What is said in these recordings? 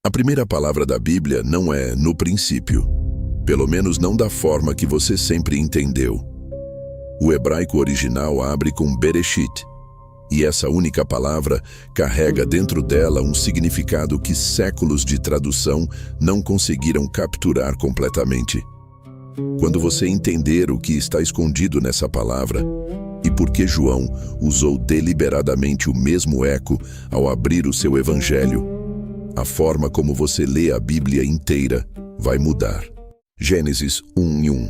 A primeira palavra da Bíblia não é no princípio, pelo menos não da forma que você sempre entendeu. O hebraico original abre com Bereshit, e essa única palavra carrega dentro dela um significado que séculos de tradução não conseguiram capturar completamente. Quando você entender o que está escondido nessa palavra, e por que João usou deliberadamente o mesmo eco ao abrir o seu evangelho, a forma como você lê a Bíblia inteira vai mudar. Gênesis 1:1.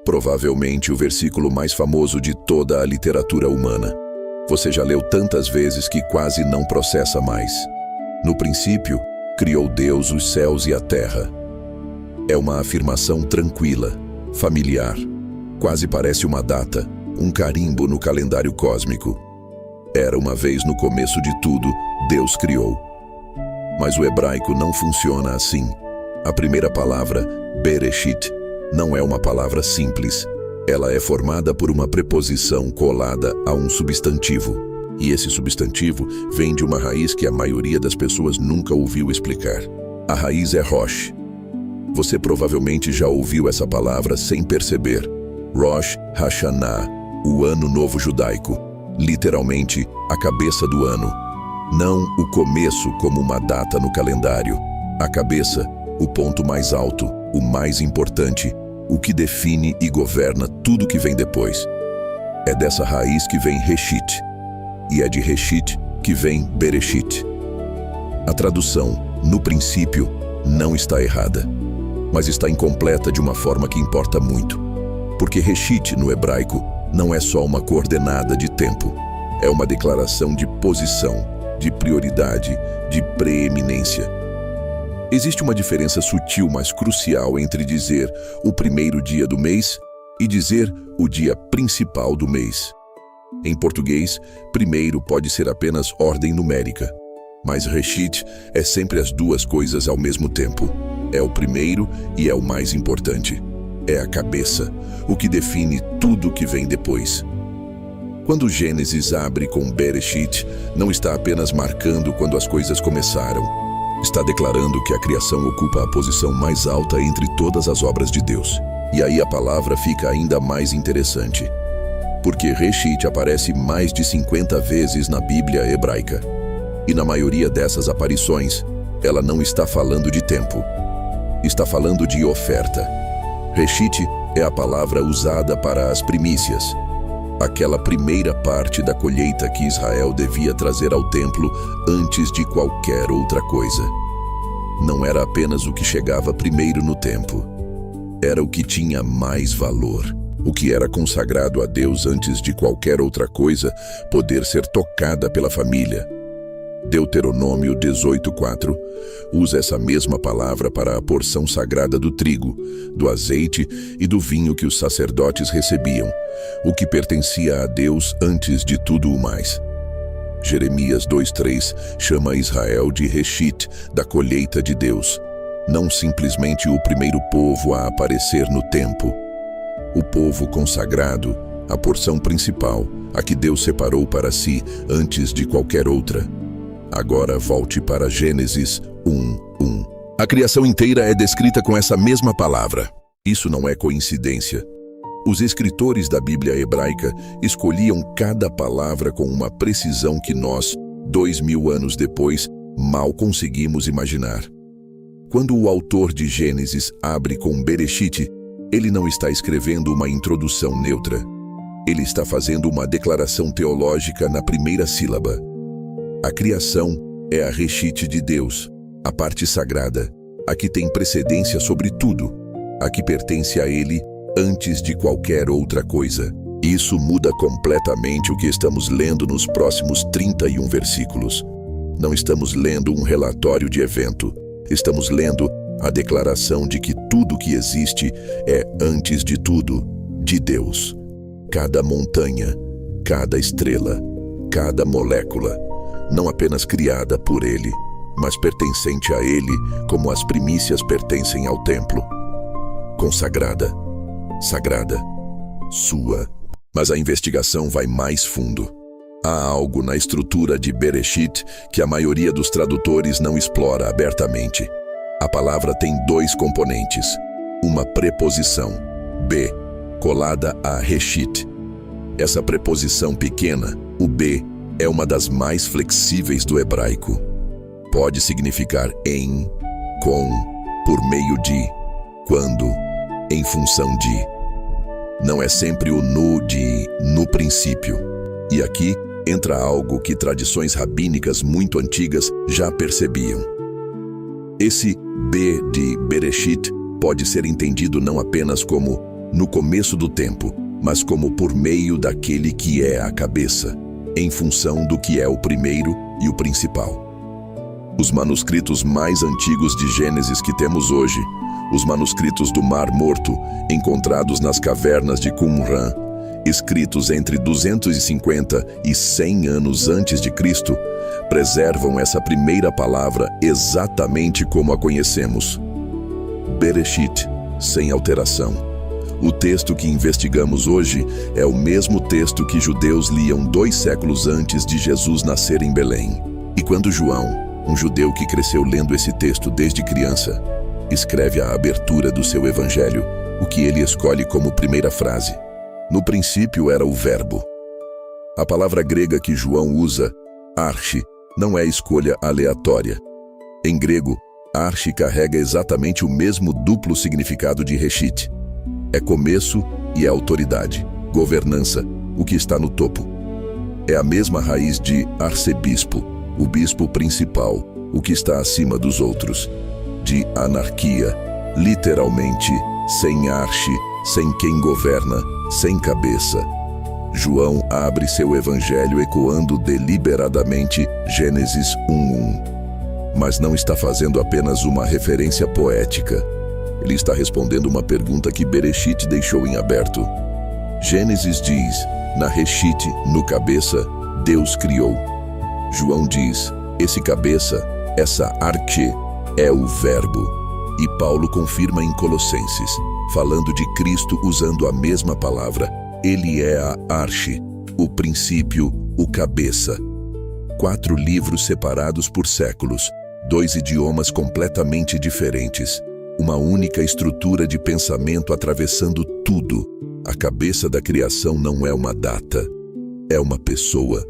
Provavelmente o versículo mais famoso de toda a literatura humana. Você já leu tantas vezes que quase não processa mais. No princípio, criou Deus os céus e a terra. É uma afirmação tranquila, familiar. Quase parece uma data, um carimbo no calendário cósmico. Era uma vez no começo de tudo, Deus criou. Mas o hebraico não funciona assim. A primeira palavra, Bereshit, não é uma palavra simples. Ela é formada por uma preposição colada a um substantivo. E esse substantivo vem de uma raiz que a maioria das pessoas nunca ouviu explicar. A raiz é Rosh. Você provavelmente já ouviu essa palavra sem perceber. Rosh Hashanah, o Ano Novo Judaico. Literalmente, a cabeça do ano. Não o começo como uma data no calendário. A cabeça, o ponto mais alto, o mais importante, o que define e governa tudo que vem depois. É dessa raiz que vem Reshit, e é de Reshit que vem Bereshit. A tradução, no princípio, não está errada, mas está incompleta de uma forma que importa muito. Porque Reshit, no hebraico, não é só uma coordenada de tempo, é uma declaração de posição, de prioridade, de preeminência. Existe uma diferença sutil, mas crucial entre dizer o primeiro dia do mês e dizer o dia principal do mês. Em português, primeiro pode ser apenas ordem numérica, mas Reshit é sempre as duas coisas ao mesmo tempo. É o primeiro e é o mais importante. É a cabeça, o que define tudo que vem depois. Quando Gênesis abre com Bereshit, não está apenas marcando quando as coisas começaram. Está declarando que a criação ocupa a posição mais alta entre todas as obras de Deus. E aí a palavra fica ainda mais interessante. Porque Reshit aparece mais de 50 vezes na Bíblia hebraica. E na maioria dessas aparições, ela não está falando de tempo. Está falando de oferta. Reshit é a palavra usada para as primícias. Aquela primeira parte da colheita que Israel devia trazer ao templo antes de qualquer outra coisa. Não era apenas o que chegava primeiro no tempo. Era o que tinha mais valor. O que era consagrado a Deus antes de qualquer outra coisa poder ser tocada pela família. Deuteronômio 18:4 usa essa mesma palavra para a porção sagrada do trigo, do azeite e do vinho que os sacerdotes recebiam, o que pertencia a Deus antes de tudo o mais. Jeremias 2:3 chama Israel de Reshit, da colheita de Deus, não simplesmente o primeiro povo a aparecer no tempo. O povo consagrado, a porção principal, a que Deus separou para si antes de qualquer outra. Agora volte para Gênesis 1:1. A criação inteira é descrita com essa mesma palavra. Isso não é coincidência. Os escritores da Bíblia hebraica escolhiam cada palavra com uma precisão que nós, 2000 anos depois, mal conseguimos imaginar. Quando o autor de Gênesis abre com Bereshit, ele não está escrevendo uma introdução neutra. Ele está fazendo uma declaração teológica na primeira sílaba. A criação é a Reshit de Deus, a parte sagrada, a que tem precedência sobre tudo, a que pertence a Ele antes de qualquer outra coisa. Isso muda completamente o que estamos lendo nos próximos 31 versículos. Não estamos lendo um relatório de evento, estamos lendo a declaração de que tudo que existe é, antes de tudo, de Deus. Cada montanha, cada estrela, cada molécula, não apenas criada por Ele, mas pertencente a Ele como as primícias pertencem ao templo. Consagrada, sagrada, sua. Mas a investigação vai mais fundo. Há algo na estrutura de Bereshit que a maioria dos tradutores não explora abertamente. A palavra tem dois componentes. Uma preposição, B, colada a Reshit. Essa preposição pequena, o B, é uma das mais flexíveis do hebraico. Pode significar em, com, por meio de, quando, em função de. Não é sempre o no de no princípio. E aqui entra algo que tradições rabínicas muito antigas já percebiam. Esse B de Bereshit pode ser entendido não apenas como no começo do tempo, mas como por meio daquele que é a cabeça, em função do que é o primeiro e o principal. Os manuscritos mais antigos de Gênesis que temos hoje, os manuscritos do Mar Morto, encontrados nas cavernas de Qumran, escritos entre 250 e 100 anos antes de Cristo, preservam essa primeira palavra exatamente como a conhecemos. Bereshit, sem alteração. O texto que investigamos hoje é o mesmo texto que judeus liam 2 séculos antes de Jesus nascer em Belém. E quando João, um judeu que cresceu lendo esse texto desde criança, escreve a abertura do seu evangelho, o que ele escolhe como primeira frase: no princípio era o Verbo. A palavra grega que João usa, arche, não é escolha aleatória. Em grego, arche carrega exatamente o mesmo duplo significado de Reshit. É começo e é autoridade, governança, o que está no topo. É a mesma raiz de arcebispo, o bispo principal, o que está acima dos outros. De anarquia, literalmente, sem arche, sem quem governa, sem cabeça. João abre seu evangelho ecoando deliberadamente Gênesis 1:1. Mas não está fazendo apenas uma referência poética. Ele está respondendo uma pergunta que Bereshit deixou em aberto. Gênesis diz, na Reshit, no cabeça, Deus criou. João diz, esse cabeça, essa arche, é o Verbo. E Paulo confirma em Colossenses, falando de Cristo usando a mesma palavra. Ele é a arche, o princípio, o cabeça. 4 livros separados por séculos, 2 idiomas completamente diferentes. Uma única estrutura de pensamento atravessando tudo. A cabeça da criação não é uma data, é uma pessoa.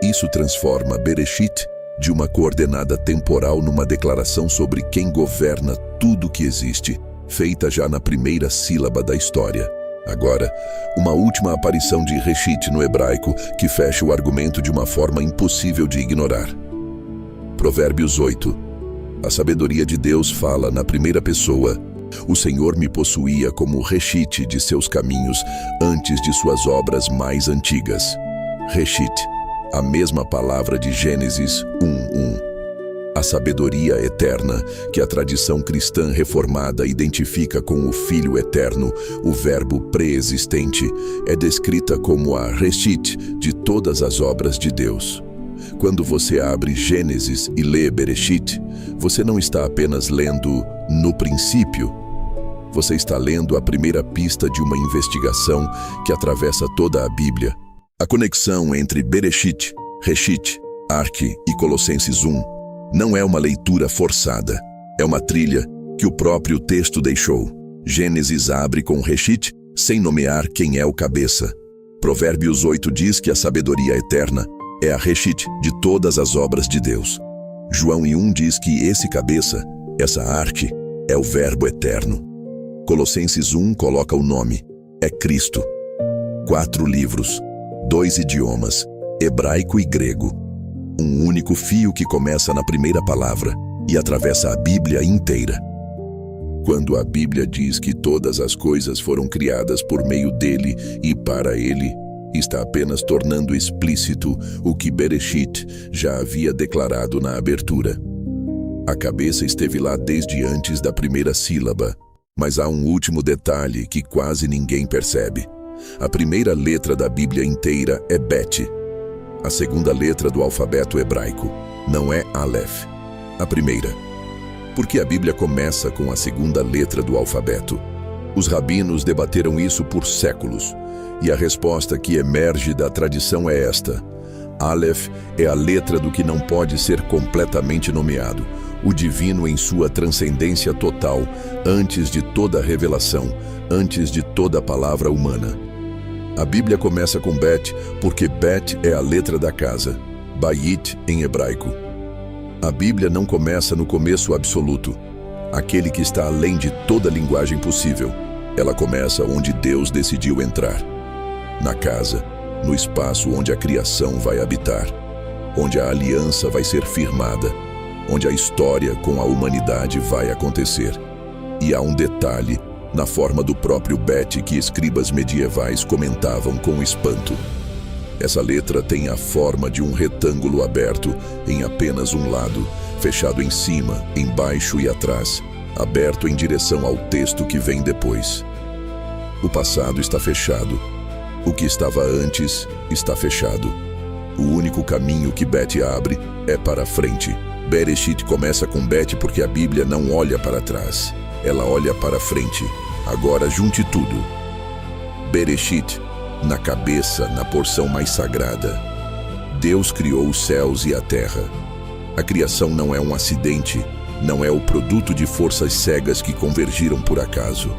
Isso transforma Bereshit de uma coordenada temporal numa declaração sobre quem governa tudo que existe, feita já na primeira sílaba da história. Agora, uma última aparição de Reshit no hebraico que fecha o argumento de uma forma impossível de ignorar. Provérbios 8. A sabedoria de Deus fala na primeira pessoa. O Senhor me possuía como Reshit de seus caminhos antes de suas obras mais antigas. Reshit, a mesma palavra de Gênesis 1:1. A sabedoria eterna que a tradição cristã reformada identifica com o Filho eterno, o Verbo pré-existente, é descrita como a Reshit de todas as obras de Deus. Quando você abre Gênesis e lê Bereshit, você não está apenas lendo no princípio. Você está lendo a primeira pista de uma investigação que atravessa toda a Bíblia. A conexão entre Bereshit, Reshit, Arque e Colossenses 1 não é uma leitura forçada. É uma trilha que o próprio texto deixou. Gênesis abre com Reshit, sem nomear quem é o cabeça. Provérbios 8 diz que a sabedoria eterna é a Reshit de todas as obras de Deus. João 1 diz que esse cabeça, essa arque, é o Verbo eterno. Colossenses 1 coloca o nome, é Cristo. 4 livros, 2 idiomas, hebraico e grego. Um único fio que começa na primeira palavra e atravessa a Bíblia inteira. Quando a Bíblia diz que todas as coisas foram criadas por meio dele e para ele, está apenas tornando explícito o que Bereshit já havia declarado na abertura. A cabeça esteve lá desde antes da primeira sílaba, mas há um último detalhe que quase ninguém percebe. A primeira letra da Bíblia inteira é Bet. A segunda letra do alfabeto hebraico não é Aleph, a primeira. Porque a Bíblia começa com a segunda letra do alfabeto. Os rabinos debateram isso por séculos. E a resposta que emerge da tradição é esta: Aleph é a letra do que não pode ser completamente nomeado, o divino em sua transcendência total, antes de toda revelação, antes de toda palavra humana. A Bíblia começa com Bet, porque Bet é a letra da casa, Bayit em hebraico. A Bíblia não começa no começo absoluto, aquele que está além de toda linguagem possível. Ela começa onde Deus decidiu entrar, na casa, no espaço onde a criação vai habitar, onde a aliança vai ser firmada, onde a história com a humanidade vai acontecer. E há um detalhe na forma do próprio Bet que escribas medievais comentavam com espanto. Essa letra tem a forma de um retângulo aberto em apenas um lado, fechado em cima, embaixo e atrás, aberto em direção ao texto que vem depois. O passado está fechado. O que estava antes está fechado. O único caminho que Bet abre é para a frente. Bereshit começa com Bet porque a Bíblia não olha para trás. Ela olha para frente. Agora junte tudo. Bereshit, na cabeça, na porção mais sagrada. Deus criou os céus e a terra. A criação não é um acidente, não é o produto de forças cegas que convergiram por acaso.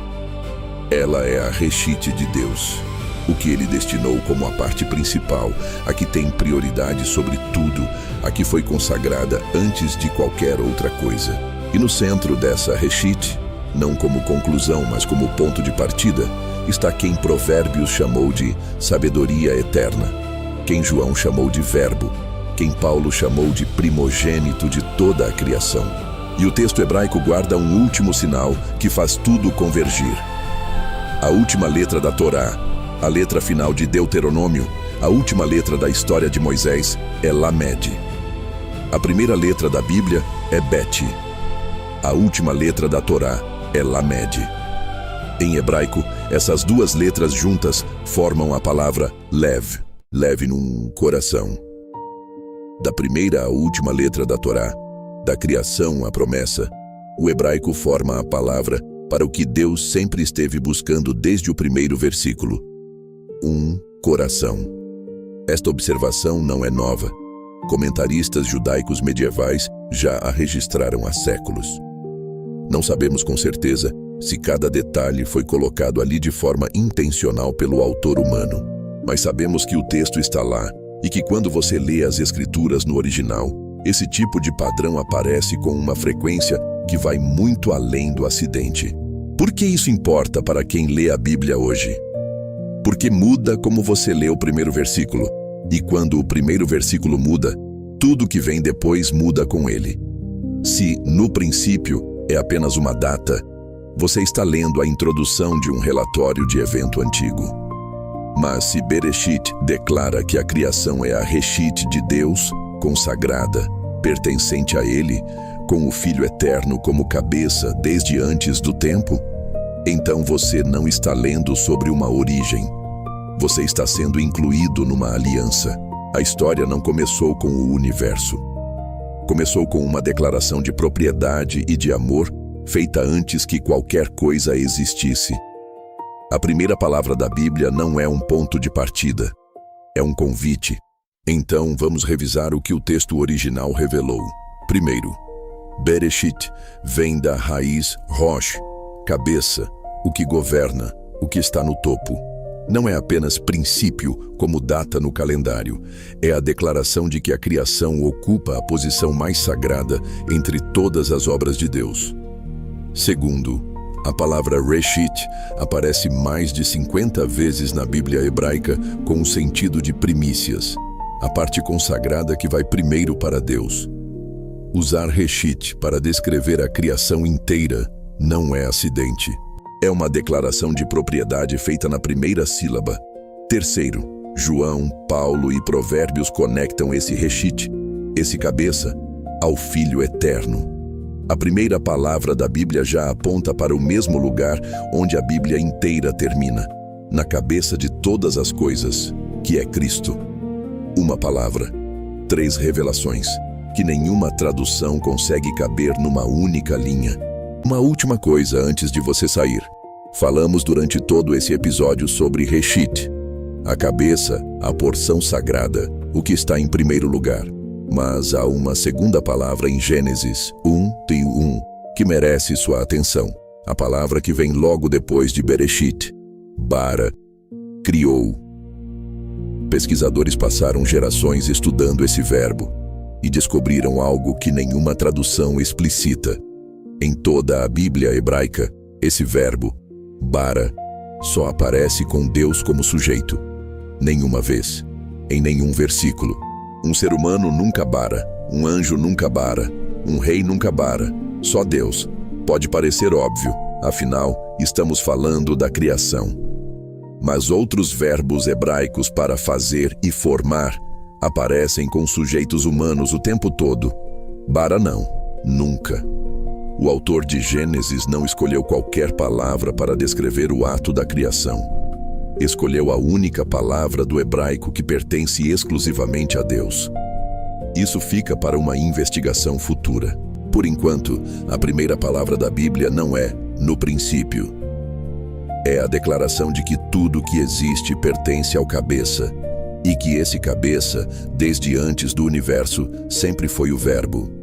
Ela é a Reshit de Deus, o que Ele destinou como a parte principal, a que tem prioridade sobre tudo, a que foi consagrada antes de qualquer outra coisa. E no centro dessa Reshit, não como conclusão, mas como ponto de partida, está quem Provérbios chamou de sabedoria eterna, quem João chamou de verbo, quem Paulo chamou de primogênito de toda a criação. E o texto hebraico guarda um último sinal que faz tudo convergir. A última letra da Torá, a letra final de Deuteronômio, a última letra da história de Moisés é Lamed. A primeira letra da Bíblia é Bet. A última letra da Torá é Lamed. Em hebraico, essas duas letras juntas formam a palavra Lev, leve num coração. Da primeira à última letra da Torá, da criação à promessa, o hebraico forma a palavra para o que Deus sempre esteve buscando desde o primeiro versículo: um coração. Esta observação não é nova. Comentaristas judaicos medievais já a registraram há séculos. Não sabemos com certeza se cada detalhe foi colocado ali de forma intencional pelo autor humano, mas sabemos que o texto está lá e que quando você lê as escrituras no original, esse tipo de padrão aparece com uma frequência que vai muito além do acidente. Por que isso importa para quem lê a Bíblia hoje? Porque muda como você lê o primeiro versículo, e quando o primeiro versículo muda, tudo que vem depois muda com ele. Se, no princípio, é apenas uma data, você está lendo a introdução de um relatório de evento antigo. Mas se Bereshit declara que a criação é a Reshit de Deus, consagrada, pertencente a Ele, com o Filho Eterno como cabeça desde antes do tempo, então você não está lendo sobre uma origem. Você está sendo incluído numa aliança. A história não começou com o universo. Começou com uma declaração de propriedade e de amor feita antes que qualquer coisa existisse. A primeira palavra da Bíblia não é um ponto de partida, é um convite. Então vamos revisar o que o texto original revelou. Primeiro, Bereshit vem da raiz Rosh, cabeça, o que governa, o que está no topo. Não é apenas princípio, como data no calendário. É a declaração de que a criação ocupa a posição mais sagrada entre todas as obras de Deus. Segundo, a palavra Reshit aparece mais de 50 vezes na Bíblia hebraica com o sentido de primícias, a parte consagrada que vai primeiro para Deus. Usar Reshit para descrever a criação inteira não é acidente. É uma declaração de propriedade feita na primeira sílaba. Terceiro, João, Paulo e Provérbios conectam esse Reshit, esse cabeça, ao Filho Eterno. A primeira palavra da Bíblia já aponta para o mesmo lugar onde a Bíblia inteira termina, na cabeça de todas as coisas, que é Cristo. Uma palavra, 3 revelações, que nenhuma tradução consegue caber numa única linha. Uma última coisa antes de você sair. Falamos durante todo esse episódio sobre Reshit, a cabeça, a porção sagrada, o que está em primeiro lugar. Mas há uma segunda palavra em Gênesis 1:1 que merece sua atenção. A palavra que vem logo depois de Bereshit. Bara, criou. Pesquisadores passaram gerações estudando esse verbo e descobriram algo que nenhuma tradução explicita. Em toda a Bíblia hebraica, esse verbo, bara, só aparece com Deus como sujeito. Nenhuma vez, em nenhum versículo. Um ser humano nunca bara, um anjo nunca bara, um rei nunca bara, só Deus. Pode parecer óbvio, afinal, estamos falando da criação. Mas outros verbos hebraicos para fazer e formar aparecem com sujeitos humanos o tempo todo. Bara não, nunca. O autor de Gênesis não escolheu qualquer palavra para descrever o ato da criação. Escolheu a única palavra do hebraico que pertence exclusivamente a Deus. Isso fica para uma investigação futura. Por enquanto, a primeira palavra da Bíblia não é no princípio. É a declaração de que tudo que existe pertence ao cabeça, e que esse cabeça, desde antes do universo, sempre foi o Verbo.